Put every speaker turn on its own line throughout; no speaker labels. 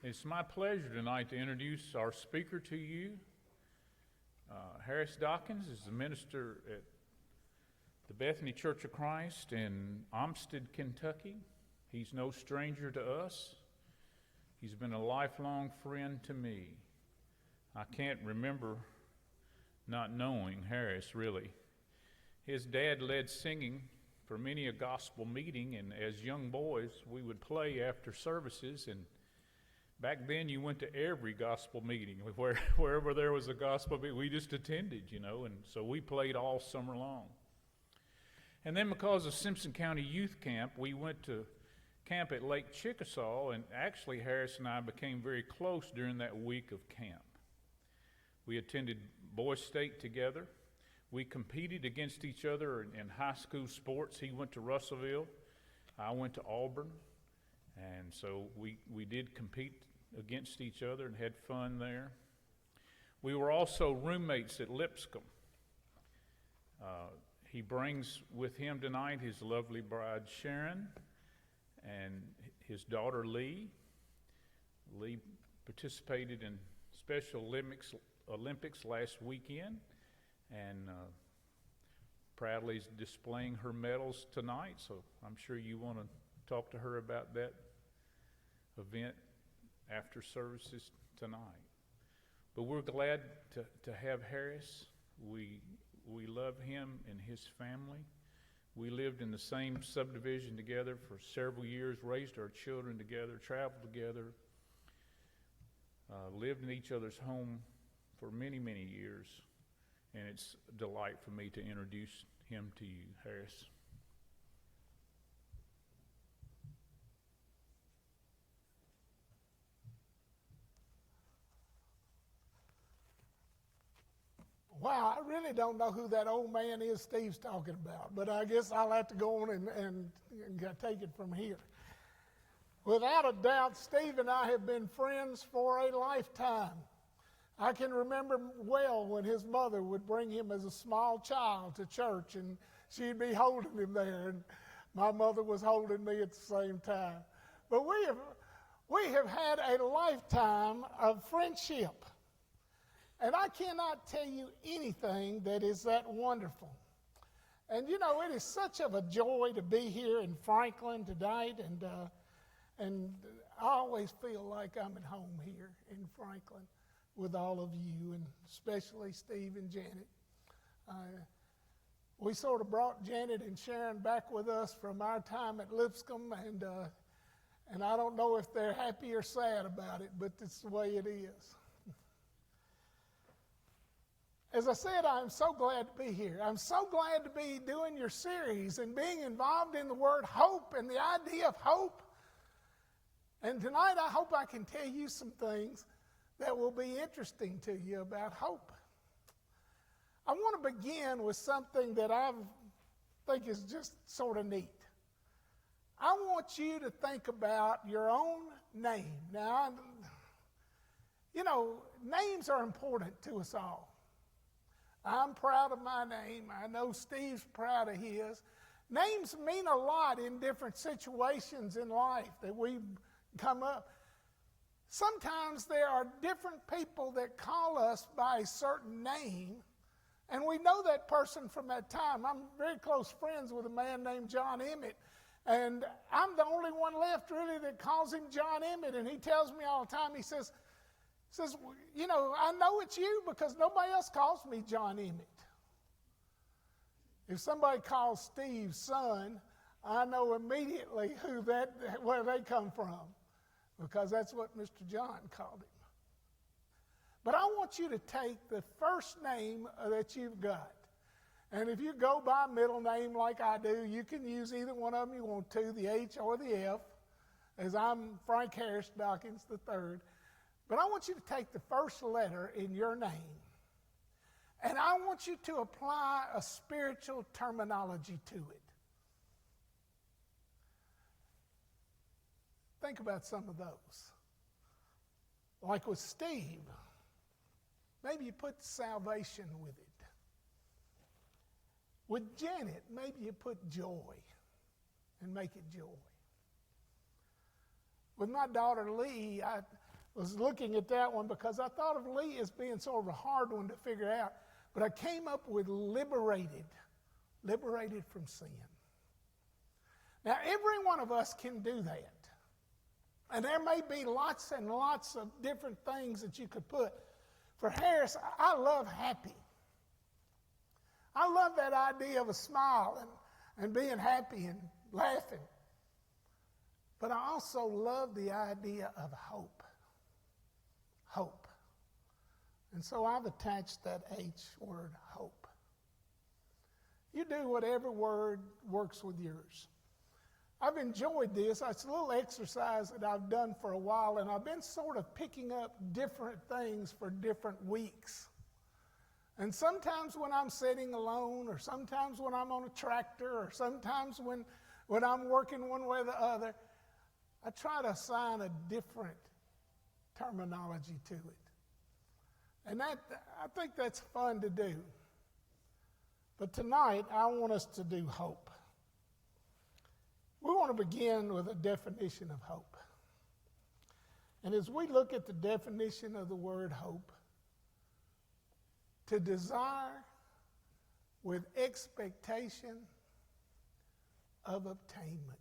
It's my pleasure tonight to introduce our speaker to you. Harris Dockins is the minister at the Bethany Church of Christ in Olmsted, Kentucky. He's no stranger to us. He's been a lifelong friend to me. I can't remember not knowing Harris, really. His dad led singing for many a gospel meeting, and as young boys, we would play after services, and back then you went to every gospel meeting. Wherever there was a gospel meeting, we just attended, and so we played all summer long. And then because of Simpson County Youth Camp, we went to camp at Lake Chickasaw, and actually Harris and I became very close during that week of camp. We attended Boys State together. We competed against each other in high school sports. He went to Russellville. I went to Auburn. And so we did compete against each other and had fun there. We were also roommates at Lipscomb. He brings with him tonight his lovely bride Sharon and his daughter Lee. Lee participated in Special Olympics last weekend and proudly is displaying her medals tonight, so I'm sure you want to talk to her about that event after services tonight. But we're glad to have Harris. We love him and his family. We lived in the same subdivision together for several years, raised our children together, traveled together, lived in each other's home for many, many years. And it's a delight for me to introduce him to you, Harris.
Wow, I really don't know who that old man is Steve's talking about, but I guess I'll have to go on and take it from here. Without a doubt, Steve and I have been friends for a lifetime. I can remember well when his mother would bring him as a small child to church, and she'd be holding him there, and my mother was holding me at the same time. But we have had a lifetime of friendship. And I cannot tell you anything that is that wonderful. And it is such of a joy to be here in Franklin tonight, and I always feel like I'm at home here in Franklin with all of you, and especially Steve and Janet. We sort of brought Janet and Sharon back with us from our time at Lipscomb, and I don't know if they're happy or sad about it, but it's the way it is. As I said, I'm so glad to be here. I'm so glad to be doing your series and being involved in the word hope and the idea of hope. And tonight I hope I can tell you some things that will be interesting to you about hope. I want to begin with something that I think is just sort of neat. I want you to think about your own name. Now, names are important to us all. I'm proud of my name. I know Steve's proud of his. Names mean a lot in different situations in life that we come up. Sometimes there are different people that call us by a certain name, and we know that person from that time. I'm very close friends with a man named John Emmett, and I'm the only one left really that calls him John Emmett, and he tells me all the time, he says, I know it's you because nobody else calls me John Emmett. If somebody calls Steve's son, I know immediately where they come from, because that's what Mr. John called him. But I want you to take the first name that you've got. And if you go by middle name like I do, you can use either one of them you want to, the H or the F, as I'm Frank Harris Dockins III. But I want you to take the first letter in your name, and I want you to apply a spiritual terminology to it. Think about some of those. Like with Steve, maybe you put salvation with it. With Janet, maybe you put joy and make it joy. With my daughter Lee, was looking at that one because I thought of Lee as being sort of a hard one to figure out. But I came up with liberated from sin. Now, every one of us can do that. And there may be lots and lots of different things that you could put. For Harris, I love happy. I love that idea of a smile and being happy and laughing. But I also love the idea of hope. Hope. And so I've attached that H word, hope. You do whatever word works with yours. I've enjoyed this. It's a little exercise that I've done for a while, and I've been sort of picking up different things for different weeks. And sometimes when I'm sitting alone, or sometimes when I'm on a tractor, or sometimes when I'm working one way or the other, I try to assign a different terminology to it. And I think that's fun to do. But tonight, I want us to do hope. We want to begin with a definition of hope. And as we look at the definition of the word hope, to desire with expectation of obtainment.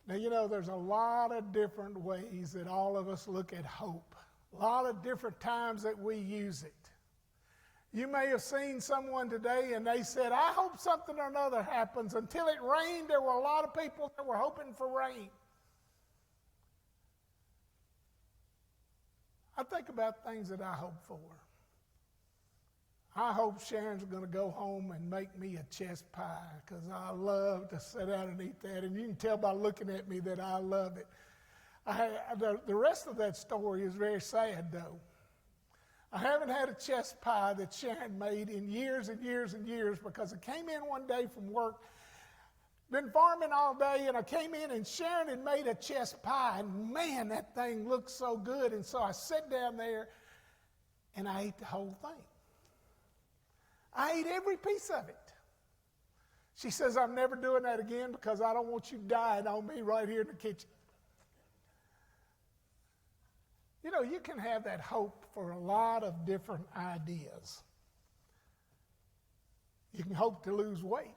Now, you know, there's a lot of different ways that all of us look at hope. A lot of different times that we use it. You may have seen someone today and they said, I hope something or another happens. Until it rained, there were a lot of people that were hoping for rain. I think about things that I hope for. I hope Sharon's going to go home and make me a chest pie because I love to sit down and eat that. And you can tell by looking at me that I love it. The rest of that story is very sad, though. I haven't had a chest pie that Sharon made in years and years and years because I came in one day from work, been farming all day, and I came in and Sharon had made a chest pie, and man, that thing looked so good. And so I sat down there and I ate the whole thing. I ate every piece of it. She says, I'm never doing that again because I don't want you dying on me right here in the kitchen. You know, you can have that hope for a lot of different ideas. You can hope to lose weight.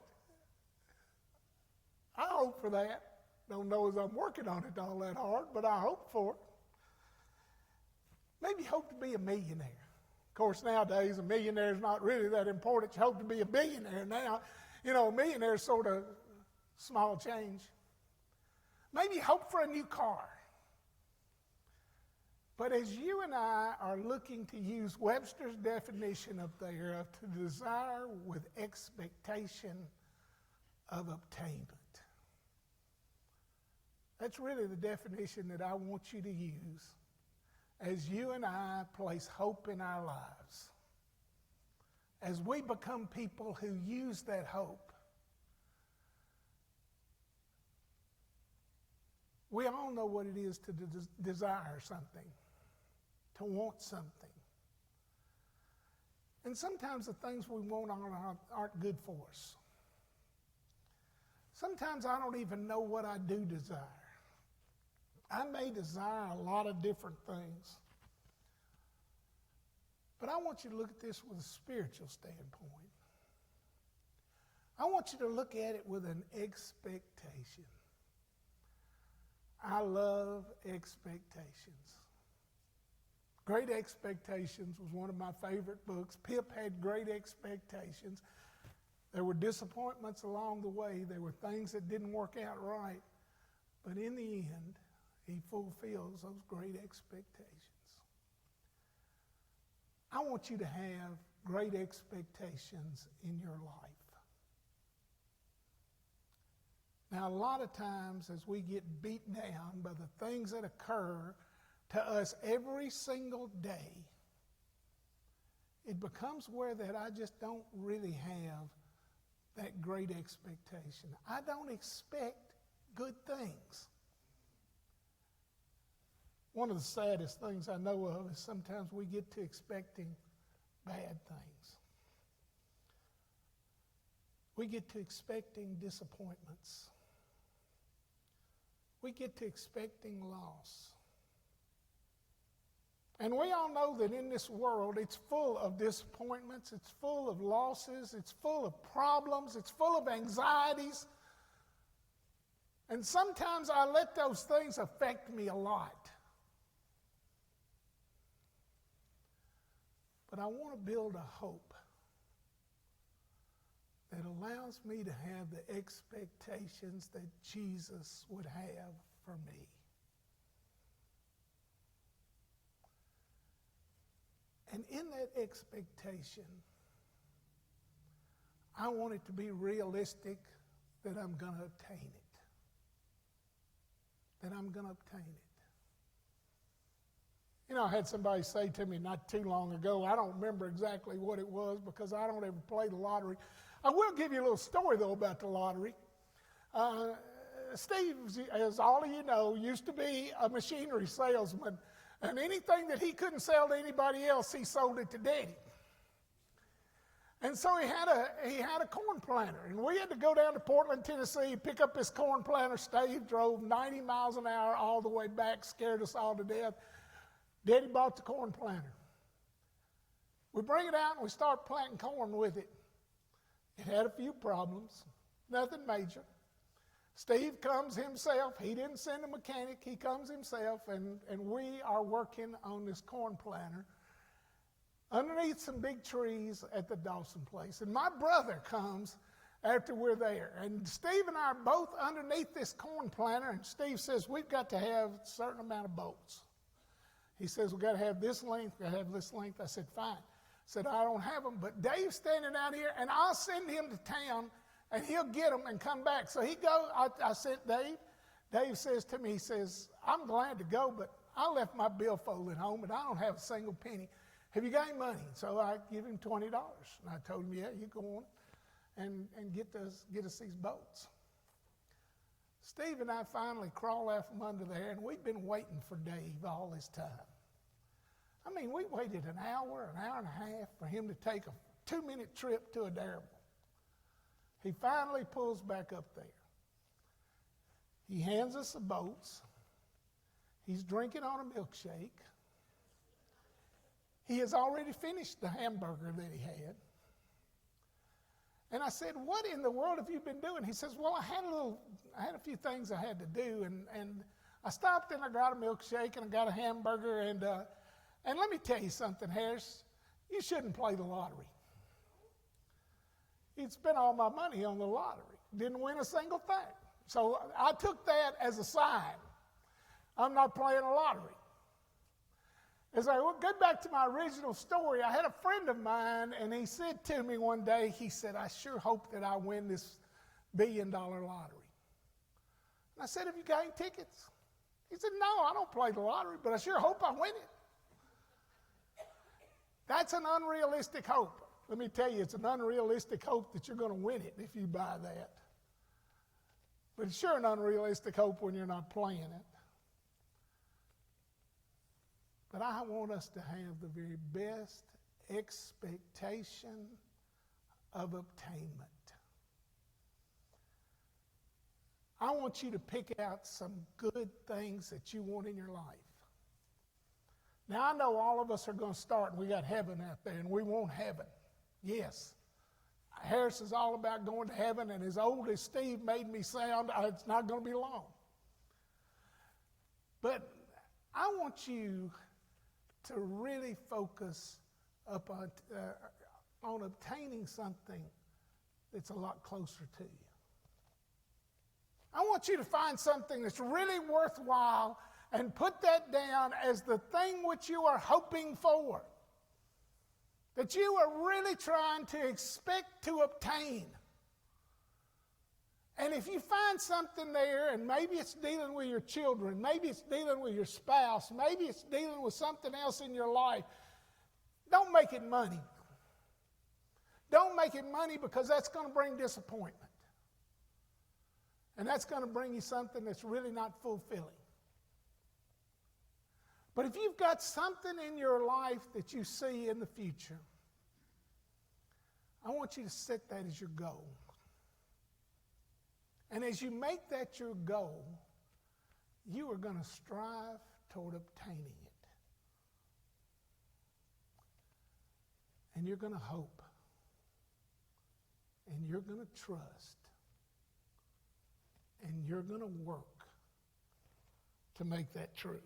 I hope for that. Don't know as I'm working on it all that hard, but I hope for it. Maybe hope to be a millionaire. Of course, nowadays, a millionaire is not really that important. You hope to be a billionaire now. You know, a millionaire is sort of small change. Maybe hope for a new car. But as you and I are looking to use Webster's definition of thereof, to desire with expectation of obtainment. That's really the definition that I want you to use as you and I place hope in our lives. As we become people who use that hope. We all know what it is to desire something, to want something. And sometimes the things we want aren't good for us. Sometimes I don't even know what I do desire. I may desire a lot of different things. But I want you to look at this with a spiritual standpoint. I want you to look at it with an expectation. I love expectations. Great Expectations was one of my favorite books. Pip had great expectations. There were disappointments along the way. There were things that didn't work out right. But in the end, he fulfills those great expectations. I want you to have great expectations in your life. Now, a lot of times as we get beat down by the things that occur to us every single day, it becomes where that I just don't really have that great expectation. I don't expect good things. One of the saddest things I know of is sometimes we get to expecting bad things. We get to expecting disappointments. we get to expecting loss. And we all know that in this world, it's full of disappointments, it's full of losses, it's full of problems, it's full of anxieties. And sometimes I let those things affect me a lot. But I want to build a hope that allows me to have the expectations that Jesus would have for me. And in that expectation, I want it to be realistic that I'm going to obtain it. That I'm going to obtain it. You know, I had somebody say to me not too long ago, I don't remember exactly what it was because I don't ever play the lottery. I will give you a little story, though, about the lottery. Steve, as all of you know, used to be a machinery salesman, and anything that he couldn't sell to anybody else, he sold it to Daddy. And so he had a corn planter, and we had to go down to Portland, Tennessee, pick up this corn planter. Steve drove 90 miles an hour all the way back, scared us all to death. Daddy bought the corn planter. We bring it out and we start planting corn with it. It had a few problems, nothing major. Steve comes himself. He didn't send a mechanic. He comes himself, and we are working on this corn planter underneath some big trees at the Dawson place. And my brother comes after we're there. And Steve and I are both underneath this corn planter, and Steve says, we've got to have a certain amount of bolts. He says, we've got to have this length, we've got to have this length. I said, fine. I said, I don't have them, but Dave's standing out here, and I'll send him to town, and he'll get them and come back. So he goes, I sent Dave. Dave says to me, he says, I'm glad to go, but I left my billfold at home, and I don't have a single penny. Have you got any money? So I give him $20. And I told him, yeah, you go on and get us these boats. Steve and I finally crawl out from under there, and we've been waiting for Dave all this time. I mean, we waited an hour and a half for him to take a 2-minute trip to a dirigible. He finally pulls back up there. He hands us the boats. He's drinking on a milkshake. He has already finished the hamburger that he had. And I said, what in the world have you been doing? He says, well, I had a few things I had to do, and I stopped and I got a milkshake and I got a hamburger, and let me tell you something, Harris, you shouldn't play the lottery. He'd spent all my money on the lottery, didn't win a single thing. So I took that as a sign. I'm not playing a lottery. As I get back to my original story, I had a friend of mine, and he said to me one day, he said, I sure hope that I win this $1 billion lottery. And I said, have you got any tickets? He said, no, I don't play the lottery, but I sure hope I win it. That's an unrealistic hope. Let me tell you, it's an unrealistic hope that you're going to win it if you buy that. But it's sure an unrealistic hope when you're not playing it. But I want us to have the very best expectation of obtainment. I want you to pick out some good things that you want in your life. Now, I know all of us are going to start, and we got heaven out there, and we want heaven. Yes. Harris is all about going to heaven, and as old as Steve made me sound, it's not going to be long. But I want you to really focus on obtaining something that's a lot closer to you. I want you to find something that's really worthwhile and put that down as the thing which you are hoping for, that you are really trying to expect to obtain. And if you find something there, and maybe it's dealing with your children, maybe it's dealing with your spouse, maybe it's dealing with something else in your life, don't make it money. Don't make it money, because that's going to bring disappointment. And that's going to bring you something that's really not fulfilling. But if you've got something in your life that you see in the future, I want you to set that as your goal. And as you make that your goal, you are going to strive toward obtaining it. And you're going to hope. And you're going to trust. And you're going to work to make that true.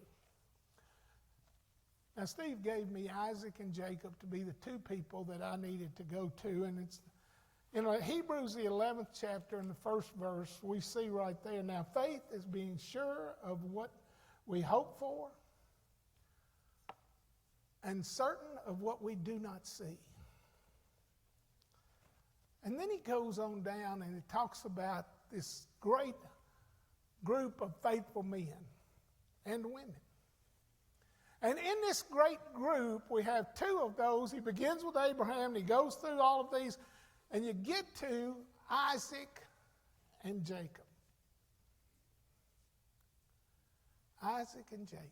Now, Steve gave me Isaac and Jacob to be the two people that I needed to go to. And it's in Hebrews, the 11th chapter, in the first verse, we see right there, now faith is being sure of what we hope for and certain of what we do not see. And then he goes on down and he talks about this great group of faithful men and women. And in this great group, we have two of those. He begins with Abraham, and he goes through all of these, and you get to Isaac and Jacob. Isaac and Jacob.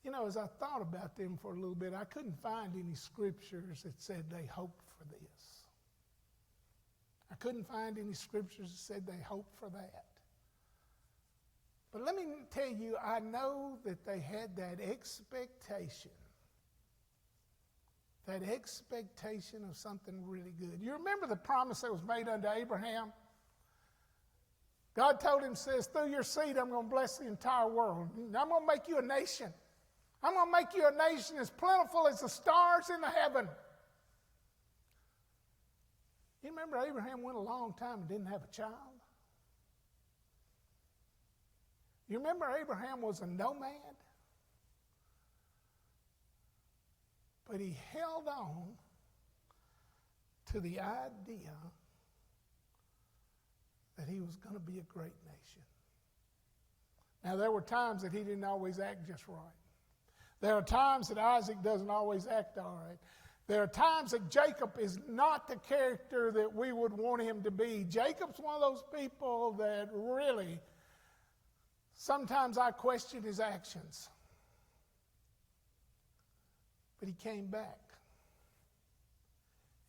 You know, as I thought about them for a little bit, I couldn't find any scriptures that said they hoped for this. I couldn't find any scriptures that said they hoped for that. But let me tell you, I know that they had that expectation of something really good. You remember the promise that was made unto Abraham? God told him, says, through your seed I'm going to bless the entire world. I'm going to make you a nation. I'm going to make you a nation as plentiful as the stars in the heaven. You remember Abraham went a long time and didn't have a child? You remember Abraham was a nomad? But he held on to the idea that he was going to be a great nation. Now, there were times that he didn't always act just right. There are times that Isaac doesn't always act all right. There are times that Jacob is not the character that we would want him to be. Jacob's one of those people that really, sometimes I question his actions. But he came back.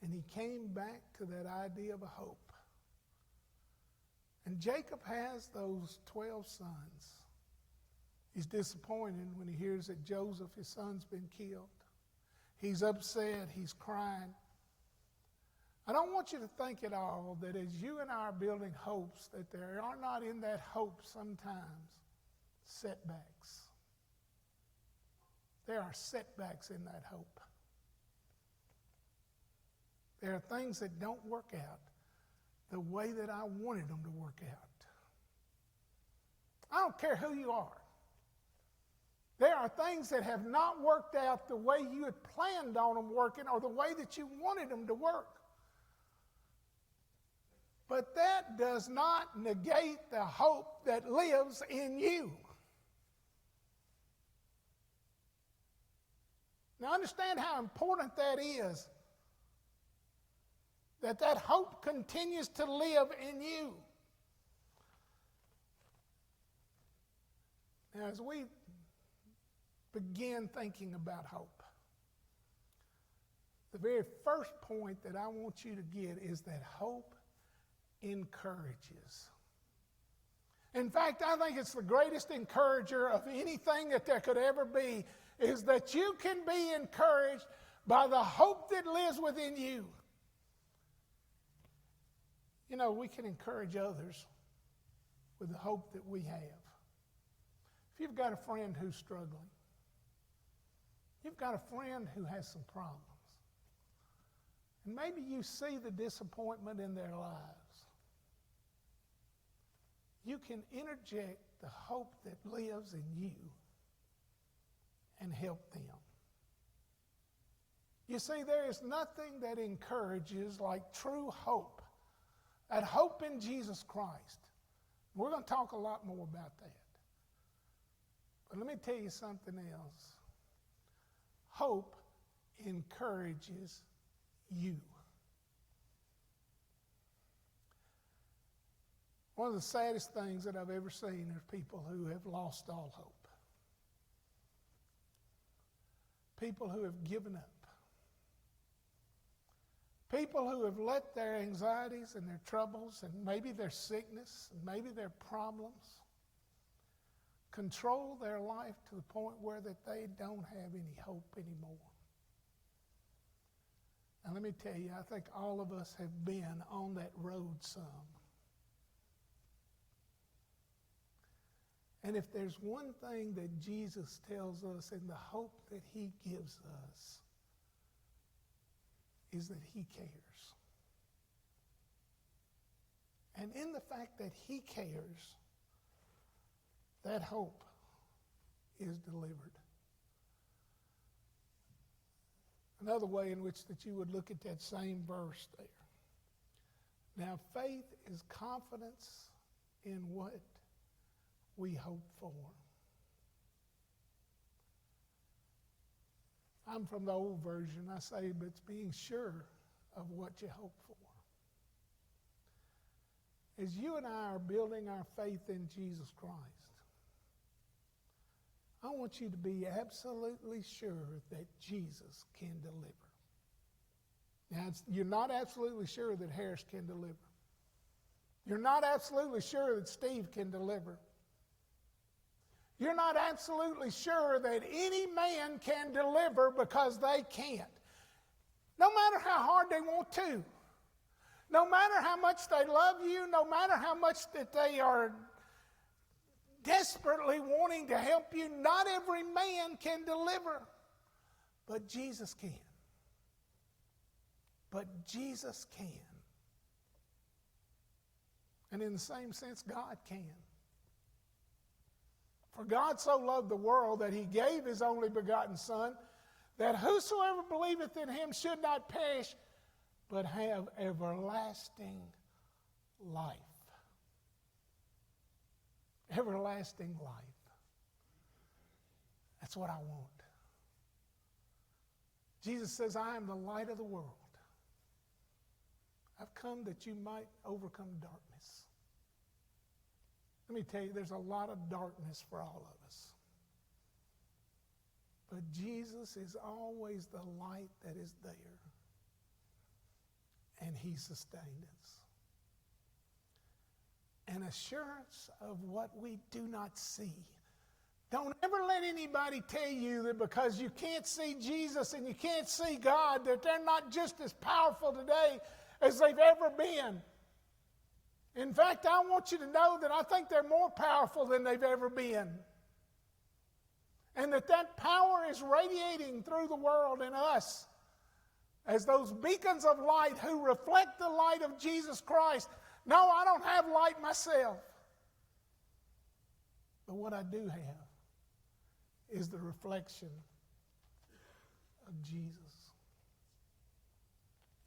And he came back to that idea of a hope. And Jacob has those 12 sons. He's disappointed when he hears that Joseph, his son's been killed. He's upset. He's crying. I don't want you to think at all that as you and I are building hopes, that there are not in that hope sometimes setbacks. There are setbacks in that hope. There are things that don't work out the way that I wanted them to work out. I don't care who you are. There are things that have not worked out the way you had planned on them working or the way that you wanted them to work. But that does not negate the hope that lives in you. Now understand how important that is. That hope continues to live in you. Now as we begin thinking about hope, the very first point that I want you to get is that hope encourages. In fact, I think it's the greatest encourager of anything that there could ever be, is that you can be encouraged by the hope that lives within you. You know, we can encourage others with the hope that we have. If you've got a friend who's struggling, you've got a friend who has some problems, and maybe you see the disappointment in their lives, you can interject the hope that lives in you and help them. You see, there is nothing that encourages like true hope. That hope in Jesus Christ. We're going to talk a lot more about that. But let me tell you something else. Hope encourages you. One of the saddest things that I've ever seen are people who have lost all hope. People who have given up. People who have let their anxieties and their troubles and maybe their sickness and maybe their problems control their life to the point where that they don't have any hope anymore. And let me tell you, I think all of us have been on that road some. And if there's one thing that Jesus tells us in the hope that he gives us, is that he cares. And in the fact that he cares, that hope is delivered. Another way in which that you would look at that same verse there. Now, faith is confidence in what we hope for. I'm from the old version. I say, but it's being sure of what you hope for. As you and I are building our faith in Jesus Christ, I want you to be absolutely sure that Jesus can deliver. Now, you're not absolutely sure that Harris can deliver. You're not absolutely sure that Steve can deliver. You're not absolutely sure that any man can deliver because they can't. No matter how hard they want to. No matter how much they love you. No matter how much that they are desperately wanting to help you. Not every man can deliver. But Jesus can. But Jesus can. And in the same sense, God can. For God so loved the world that he gave his only begotten Son, that whosoever believeth in him should not perish, but have everlasting life. Everlasting life. That's what I want. Jesus says, I am the light of the world. I've come that you might overcome darkness. Let me tell you, there's a lot of darkness for all of us. But Jesus is always the light that is there. And he sustains us. An assurance of what we do not see. Don't ever let anybody tell you that because you can't see Jesus and you can't see God, that they're not just as powerful today as they've ever been. In fact, I want you to know that I think they're more powerful than they've ever been. And that power is radiating through the world in us as those beacons of light who reflect the light of Jesus Christ. No, I don't have light myself. But what I do have is the reflection of Jesus.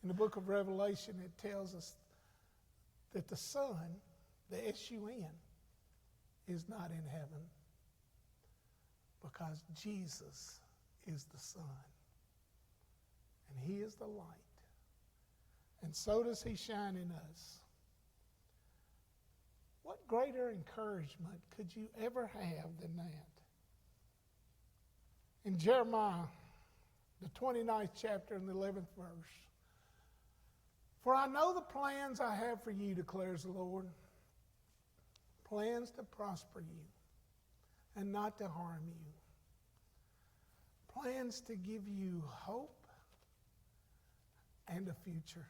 In the book of Revelation, it tells us that the Son, the S-U-N, is not in heaven because Jesus is the Son. And he is the light. And so does he shine in us. What greater encouragement could you ever have than that? In Jeremiah, the 29th chapter and the 11th verse, for I know the plans I have for you, declares the Lord, plans to prosper you and not to harm you, plans to give you hope and a future.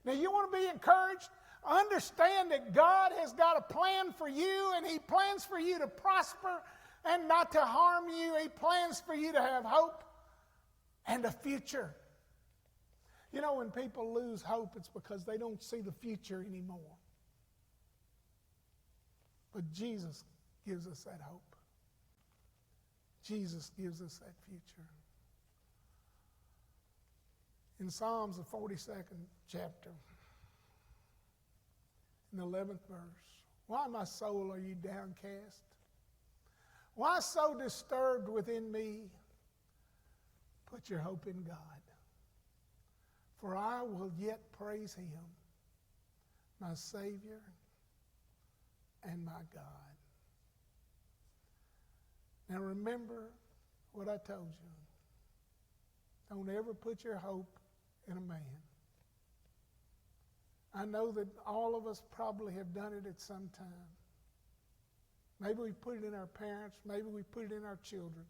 Now you want to be encouraged? Understand that God has got a plan for you, and he plans for you to prosper and not to harm you. He plans for you to have hope and a future. You know, when people lose hope, it's because they don't see the future anymore. But Jesus gives us that hope. Jesus gives us that future. In Psalms, the 42nd chapter, in the 11th verse, why, my soul, are you downcast? Why so disturbed within me? Put your hope in God. For I will yet praise him, my Savior and my God. Now remember what I told you. Don't ever put your hope in a man. I know that all of us probably have done it at some time. Maybe we put it in our parents, maybe we put it in our children.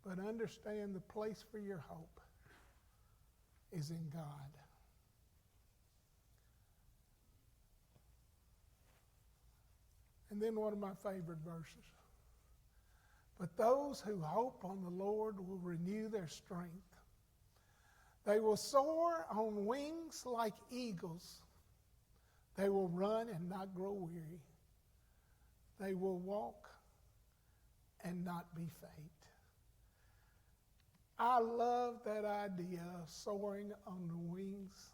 But understand the place for your hope is in God. And then one of my favorite verses. But those who hope on the Lord will renew their strength. They will soar on wings like eagles. They will run and not grow weary. They will walk and not be faint. I love that idea of soaring on the wings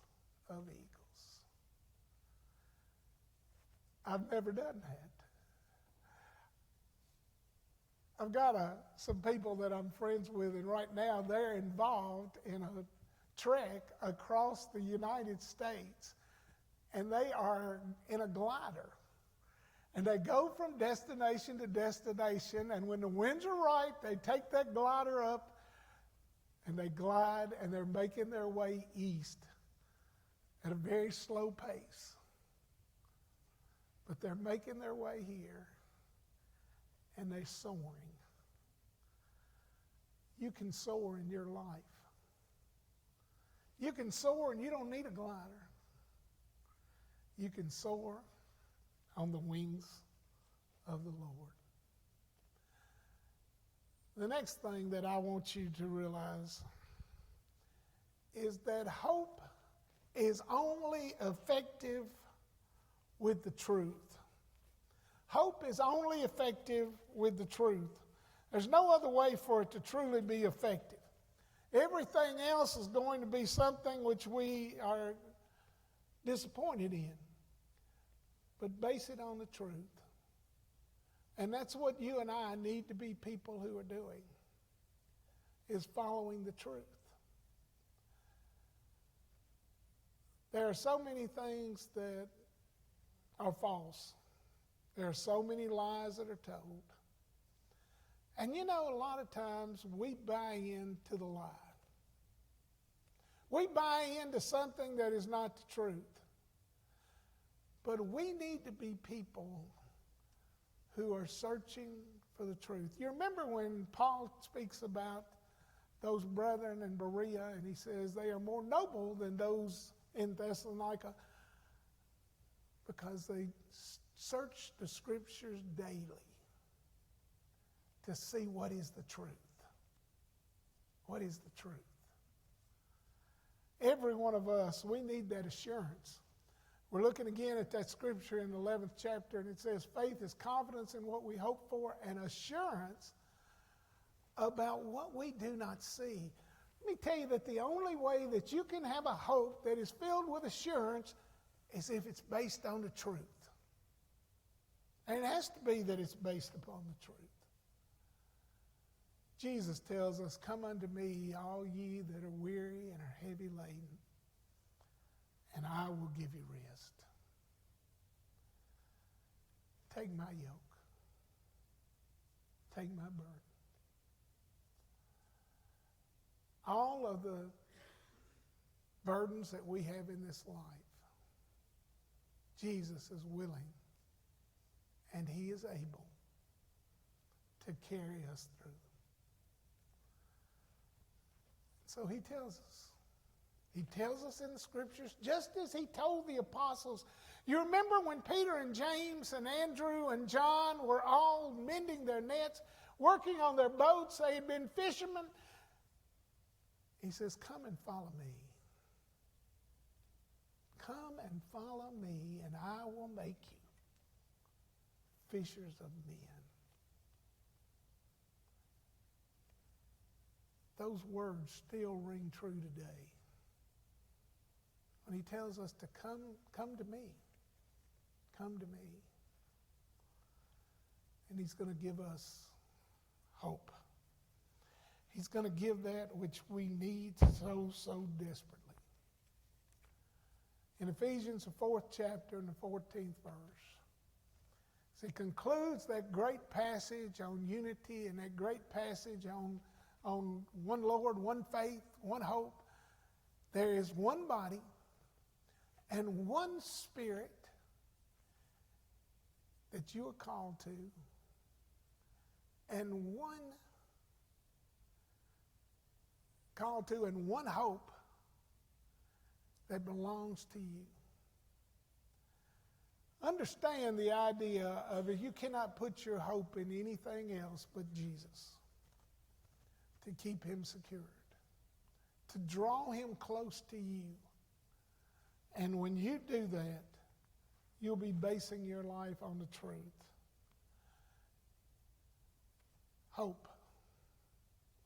of eagles. I've never done that. I've got some people that I'm friends with, and right now they're involved in a trek across the United States, and they are in a glider. And they go from destination to destination, and when the winds are right, they take that glider up, and they glide, and they're making their way east at a very slow pace. But they're making their way here, and they're soaring. You can soar in your life. You can soar, and you don't need a glider. You can soar on the wings of the Lord. The next thing that I want you to realize is that hope is only effective with the truth. Hope is only effective with the truth. There's no other way for it to truly be effective. Everything else is going to be something which we are disappointed in. But base it on the truth. And that's what you and I need to be people who are doing, is following the truth. There are so many things that are false. There are so many lies that are told. And you know, a lot of times we buy into the lie. We buy into something that is not the truth. But we need to be people who are searching for the truth. You remember when Paul speaks about those brethren in Berea, and he says they are more noble than those in Thessalonica because they search the scriptures daily to see what is the truth. What is the truth? Every one of us, we need that assurance. We're looking again at that scripture in the 11th chapter, and it says, faith is confidence in what we hope for and assurance about what we do not see. Let me tell you that the only way that you can have a hope that is filled with assurance is if it's based on the truth. And it has to be that it's based upon the truth. Jesus tells us, come unto me, all ye that are weary and are heavy laden, and I will give you rest. Take my yoke. Take my burden. All of the burdens that we have in this life, Jesus is willing and he is able to carry us through them. So he tells us. He tells us in the scriptures, just as he told the apostles. You remember when Peter and James and Andrew and John were all mending their nets, working on their boats. They had been fishermen. He says, come and follow me. Come and follow me, and I will make you fishers of men. Those words still ring true today. When he tells us to come to me. Come to me. And he's going to give us hope. He's going to give that which we need so desperately. In Ephesians, the 4th chapter and the 14th verse, he concludes that great passage on unity and that great passage on one Lord, one faith, one hope. There is one body, and one Spirit that you are called to, and one hope that belongs to you. Understand the idea of it. You cannot put your hope in anything else but Jesus, to keep him secured, to draw him close to you. And when you do that, you'll be basing your life on the truth. Hope.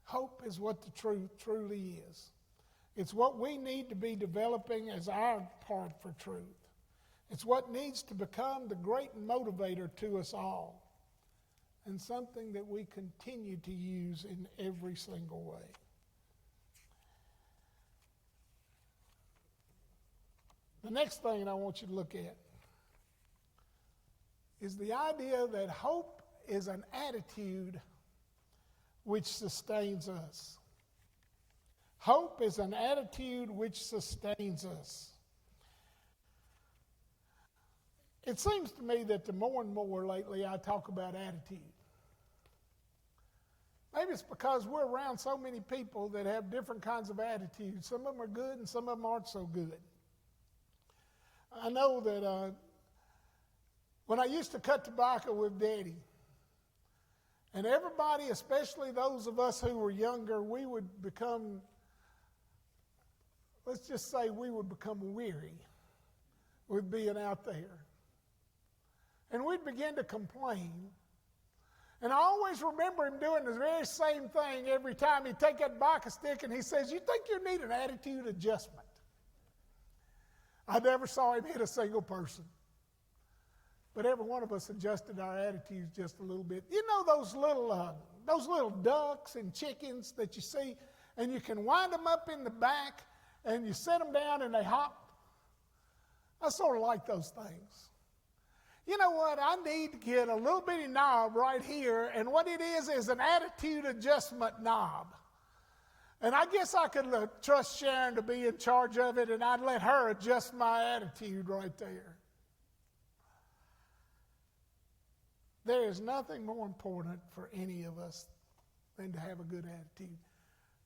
Hope is what the truth truly is. It's what we need to be developing as our part for truth. It's what needs to become the great motivator to us all, and something that we continue to use in every single way. The next thing I want you to look at is the idea that hope is an attitude which sustains us. Hope is an attitude which sustains us. It seems to me that the more and more lately I talk about attitude. Maybe it's because we're around so many people that have different kinds of attitudes. Some of them are good and some of them aren't so good. I know that when I used to cut tobacco with Daddy, and everybody, especially those of us who were younger, we would become, let's just say we would become weary with being out there. And we'd begin to complain. And I always remember him doing the very same thing every time. He'd take that tobacco stick and he says, "You think you need an attitude adjustment?" I never saw him hit a single person. But every one of us adjusted our attitudes just a little bit. You know those little ducks and chickens that you see, and you can wind them up in the back, and you set them down and they hop? I sort of like those things. You know what? I need to get a little bitty knob right here, and what it is an attitude adjustment knob. And I guess I could trust Sharon to be in charge of it, and I'd let her adjust my attitude right there. There is nothing more important for any of us than to have a good attitude.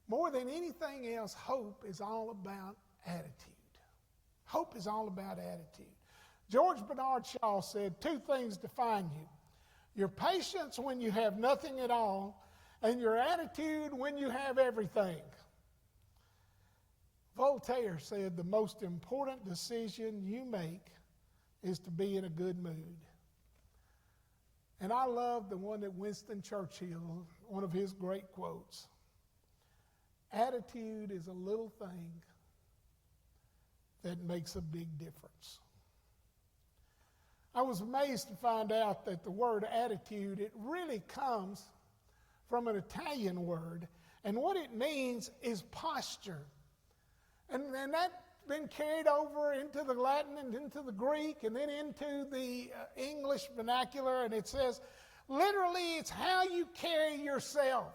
More than anything else, hope is all about attitude. Hope is all about attitude. George Bernard Shaw said 2 things define you: your patience when you have nothing at all, and your attitude when you have everything. Voltaire said the most important decision you make is to be in a good mood. And I love the one that Winston Churchill, one of his great quotes: attitude is a little thing that makes a big difference. I was amazed to find out that the word attitude, it really comes from an Italian word, and what it means is posture. And that's been carried over into the Latin and into the Greek and then into the English vernacular, and it says, literally, it's how you carry yourself.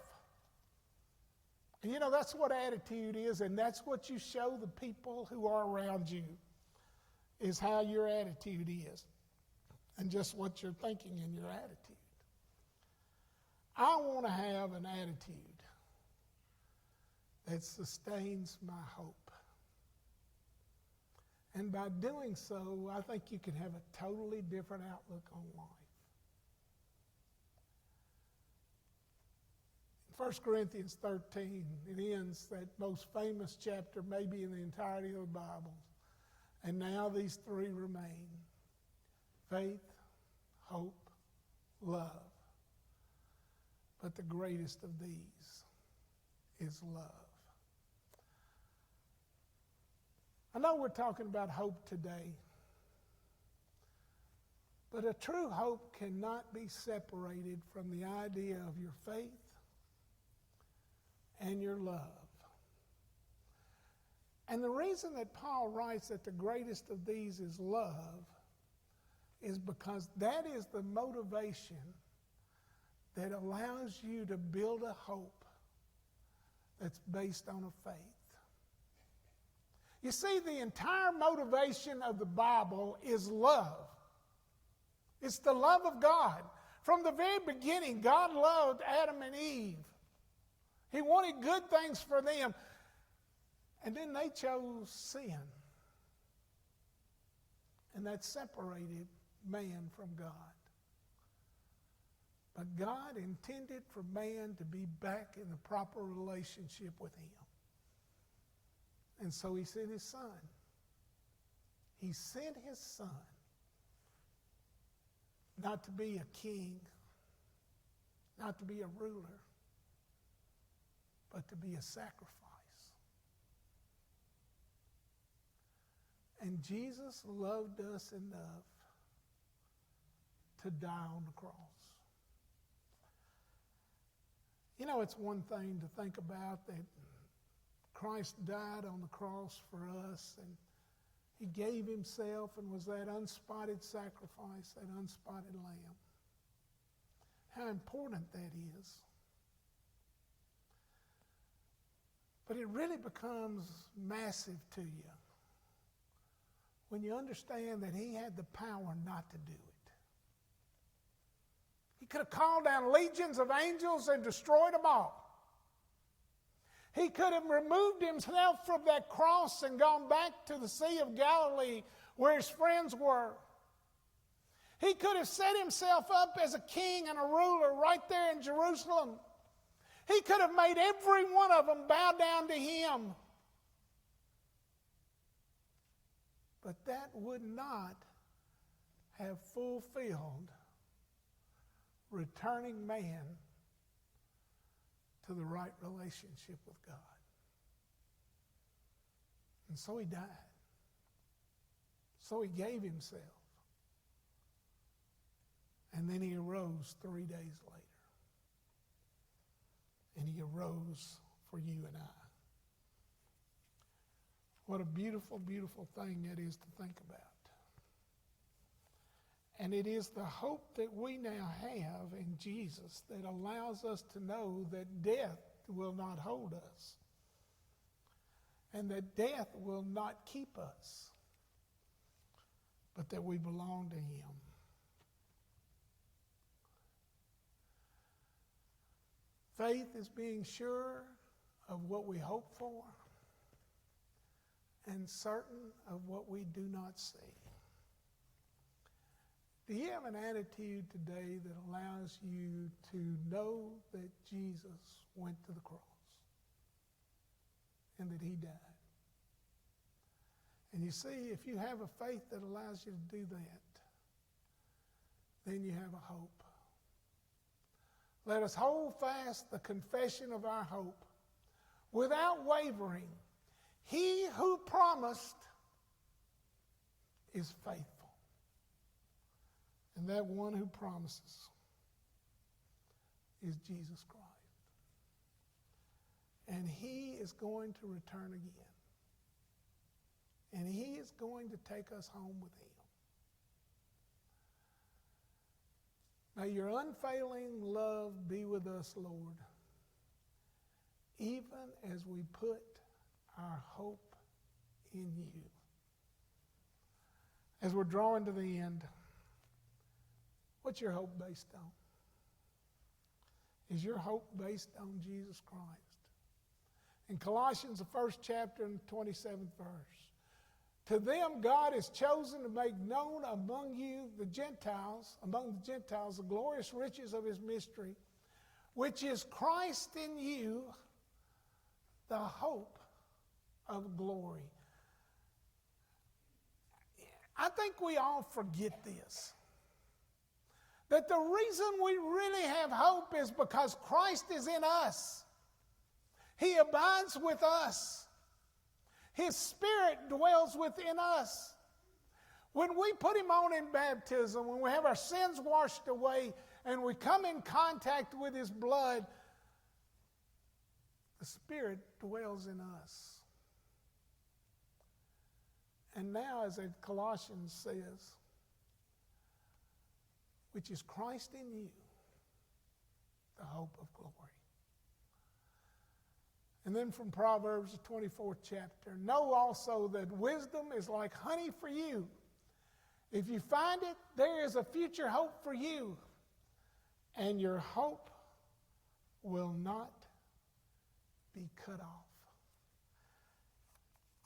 And you know, that's what attitude is, and that's what you show the people who are around you, is how your attitude is, and just what you're thinking in your attitude. I want to have an attitude that sustains my hope. And by doing so, I think you can have a totally different outlook on life. In 1 Corinthians 13, it ends that most famous chapter maybe in the entirety of the Bible. And now these 3 remain: faith, hope, love. But the greatest of these is love. I know we're talking about hope today, but a true hope cannot be separated from the idea of your faith and your love. And the reason that Paul writes that the greatest of these is love is because that is the motivation that allows you to build a hope that's based on a faith. You see, the entire motivation of the Bible is love. It's the love of God. From the very beginning, God loved Adam and Eve. He wanted good things for them. And then they chose sin. And that separated man from God. But God intended for man to be back in the proper relationship with him. And so he sent his son. He sent his son not to be a king, not to be a ruler, but to be a sacrifice. And Jesus loved us enough to die on the cross. You know, it's one thing to think about that Christ died on the cross for us, and he gave himself and was that unspotted sacrifice, that unspotted lamb. How important that is. But it really becomes massive to you when you understand that he had the power not to do it. He could have called down legions of angels and destroyed them all. He could have removed himself from that cross and gone back to the Sea of Galilee where his friends were. He could have set himself up as a king and a ruler right there in Jerusalem. He could have made every one of them bow down to him. But that would not have fulfilled returning man to the right relationship with God. And so he died. So he gave himself. And then he arose 3 days later. And he arose for you and I. What a beautiful, beautiful thing that is to think about. And it is the hope that we now have in Jesus that allows us to know that death will not hold us. And that death will not keep us. But that we belong to him. Faith is being sure of what we hope for and certain of what we do not see. Do you have an attitude today that allows you to know that Jesus went to the cross and that he died? And you see, if you have a faith that allows you to do that, then you have a hope. Let us hold fast the confession of our hope without wavering. He who promised is faithful. And that one who promises is Jesus Christ. And he is going to return again. And he is going to take us home with him. May your unfailing love be with us, Lord, even as we put our hope in you. As we're drawing to the end, what's your hope based on? Is your hope based on Jesus Christ? In Colossians, the 1st chapter and 27th verse, to them God has chosen to make known among you, the Gentiles, the glorious riches of his mystery, which is Christ in you, the hope of glory. I think we all forget this. That the reason we really have hope is because Christ is in us. He abides with us. His Spirit dwells within us. When we put him on in baptism, when we have our sins washed away and we come in contact with his blood, the Spirit dwells in us. And now, as Colossians says, which is Christ in you, the hope of glory. And then from Proverbs, the 24th chapter, know also that wisdom is like honey for you. If you find it, there is a future hope for you, and your hope will not be cut off.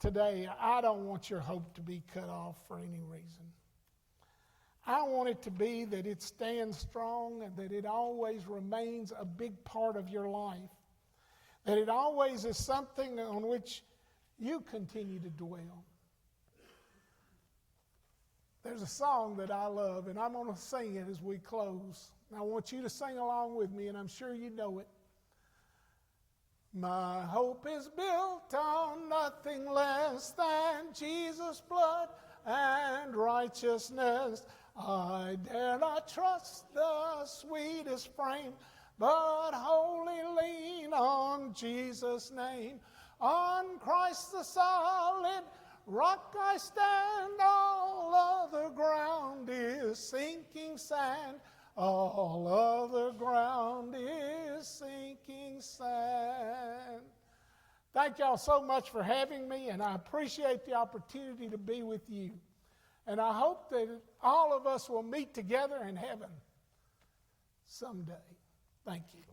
Today, I don't want your hope to be cut off for any reason. I want it to be that it stands strong and that it always remains a big part of your life. That it always is something on which you continue to dwell. There's a song that I love, and I'm going to sing it as we close. And I want you to sing along with me, and I'm sure you know it. My hope is built on nothing less than Jesus' blood and righteousness. I dare not trust the sweetest frame, but wholly lean on Jesus' name. On Christ the solid rock I stand, all other ground is sinking sand. All other ground is sinking sand. Thank y'all so much for having me, and I appreciate the opportunity to be with you. And I hope that all of us will meet together in heaven someday. Thank you.